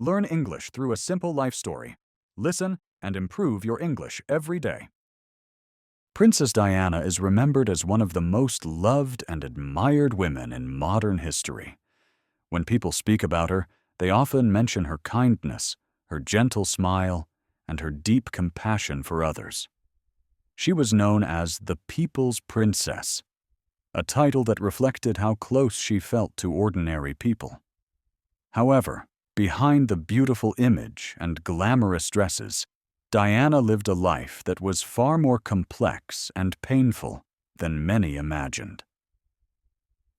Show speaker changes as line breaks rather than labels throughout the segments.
Learn English through a simple life story. Listen and improve your English every day. Princess Diana is remembered as one of the most loved and admired women in modern history. When people speak about her, they often mention her kindness, her gentle smile, and her deep compassion for others. She was known as the People's Princess, a title that reflected how close she felt to ordinary people. However, behind the beautiful image and glamorous dresses, Diana lived a life that was far more complex and painful than many imagined.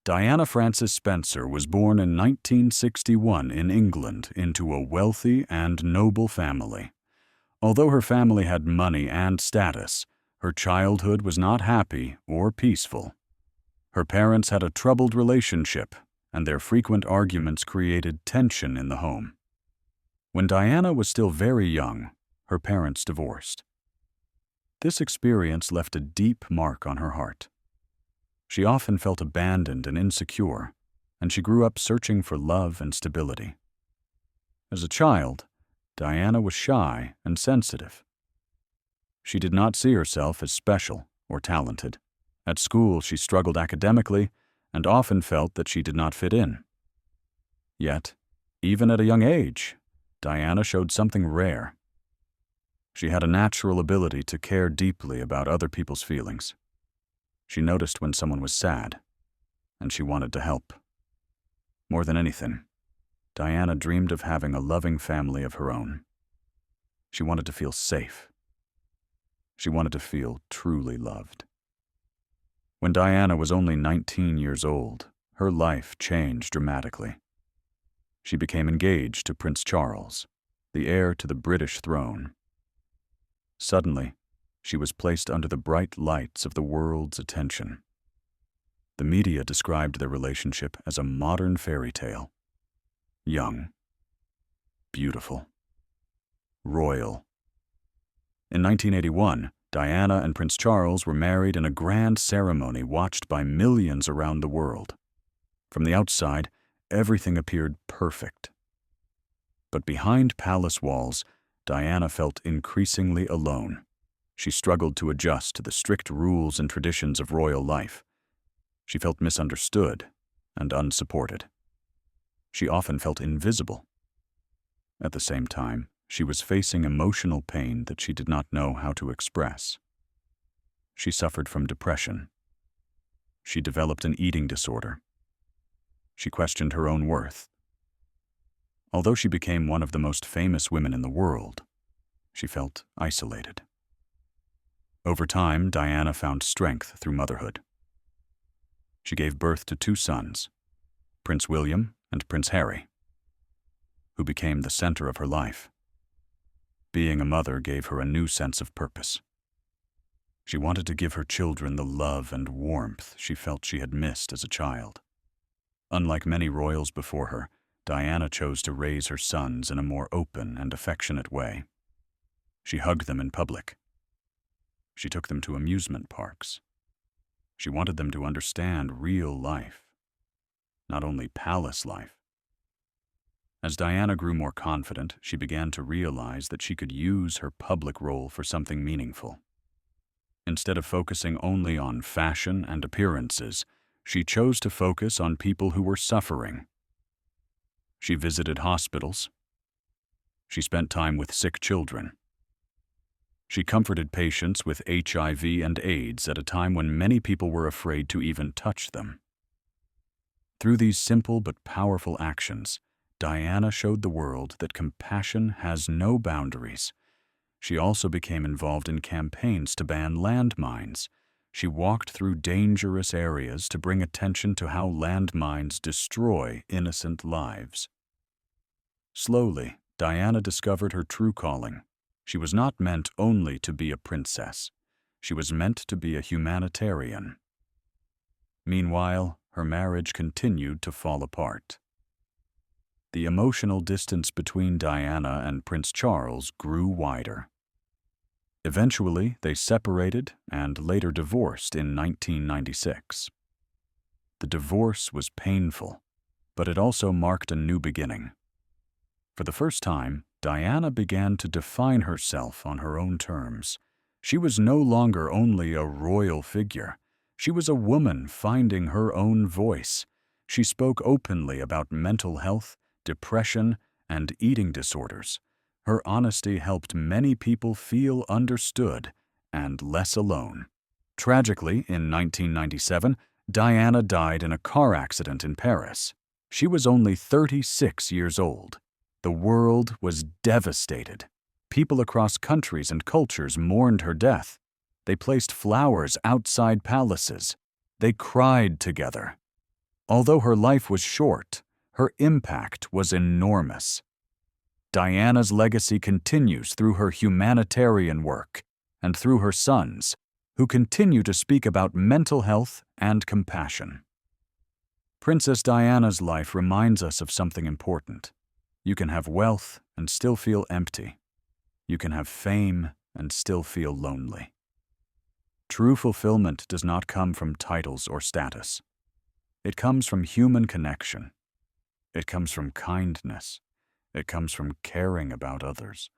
Diana Frances Spencer was born in 1961 in England into a wealthy and noble family. Although her family had money and status, her childhood was not happy or peaceful. Her parents had a troubled relationship, and their frequent arguments created tension in the home. When Diana was still very young, her parents divorced. This experience left a deep mark on her heart. She often felt abandoned and insecure, and she grew up searching for love and stability. As a child, Diana was shy and sensitive. She did not see herself as special or talented. At school, she struggled academically and often felt that she did not fit in. Yet, even at a young age, Diana showed something rare. She had a natural ability to care deeply about other people's feelings. She noticed when someone was sad, and she wanted to help. More than anything, Diana dreamed of having a loving family of her own. She wanted to feel safe. She wanted to feel truly loved. When Diana was only 19 years old, her life changed dramatically. She became engaged to Prince Charles, the heir to the British throne. Suddenly, she was placed under the bright lights of the world's attention. The media described their relationship as a modern fairy tale. Young, beautiful, royal. In 1981, Diana and Prince Charles were married in a grand ceremony watched by millions around the world. From the outside, everything appeared perfect. But behind palace walls, Diana felt increasingly alone. She struggled to adjust to the strict rules and traditions of royal life. She felt misunderstood and unsupported. She often felt invisible. At the same time, she was facing emotional pain that she did not know how to express. She suffered from depression. She developed an eating disorder. She questioned her own worth. Although she became one of the most famous women in the world, she felt isolated. Over time, Diana found strength through motherhood. She gave birth to 2 sons, Prince William and Prince Harry, who became the center of her life. Being a mother gave her a new sense of purpose. She wanted to give her children the love and warmth she felt she had missed as a child. Unlike many royals before her, Diana chose to raise her sons in a more open and affectionate way. She hugged them in public. She took them to amusement parks. She wanted them to understand real life, not only palace life. As Diana grew more confident, she began to realize that she could use her public role for something meaningful. Instead of focusing only on fashion and appearances, she chose to focus on people who were suffering. She visited hospitals. She spent time with sick children. She comforted patients with HIV and AIDS at a time when many people were afraid to even touch them. Through these simple but powerful actions, Diana showed the world that compassion has no boundaries. She also became involved in campaigns to ban landmines. She walked through dangerous areas to bring attention to how landmines destroy innocent lives. Slowly, Diana discovered her true calling. She was not meant only to be a princess. She was meant to be a humanitarian. Meanwhile, her marriage continued to fall apart. The emotional distance between Diana and Prince Charles grew wider. Eventually, they separated and later divorced in 1996. The divorce was painful, but it also marked a new beginning. For the first time, Diana began to define herself on her own terms. She was no longer only a royal figure. She was a woman finding her own voice. She spoke openly about mental health, depression, and eating disorders. Her honesty helped many people feel understood and less alone. Tragically, in 1997, Diana died in a car accident in Paris. She was only 36 years old. The world was devastated. People across countries and cultures mourned her death. They placed flowers outside palaces. They cried together. Although her life was short, her impact was enormous. Diana's legacy continues through her humanitarian work and through her sons, who continue to speak about mental health and compassion. Princess Diana's life reminds us of something important. You can have wealth and still feel empty. You can have fame and still feel lonely. True fulfillment does not come from titles or status. It comes from human connection. It comes from kindness. It comes from caring about others.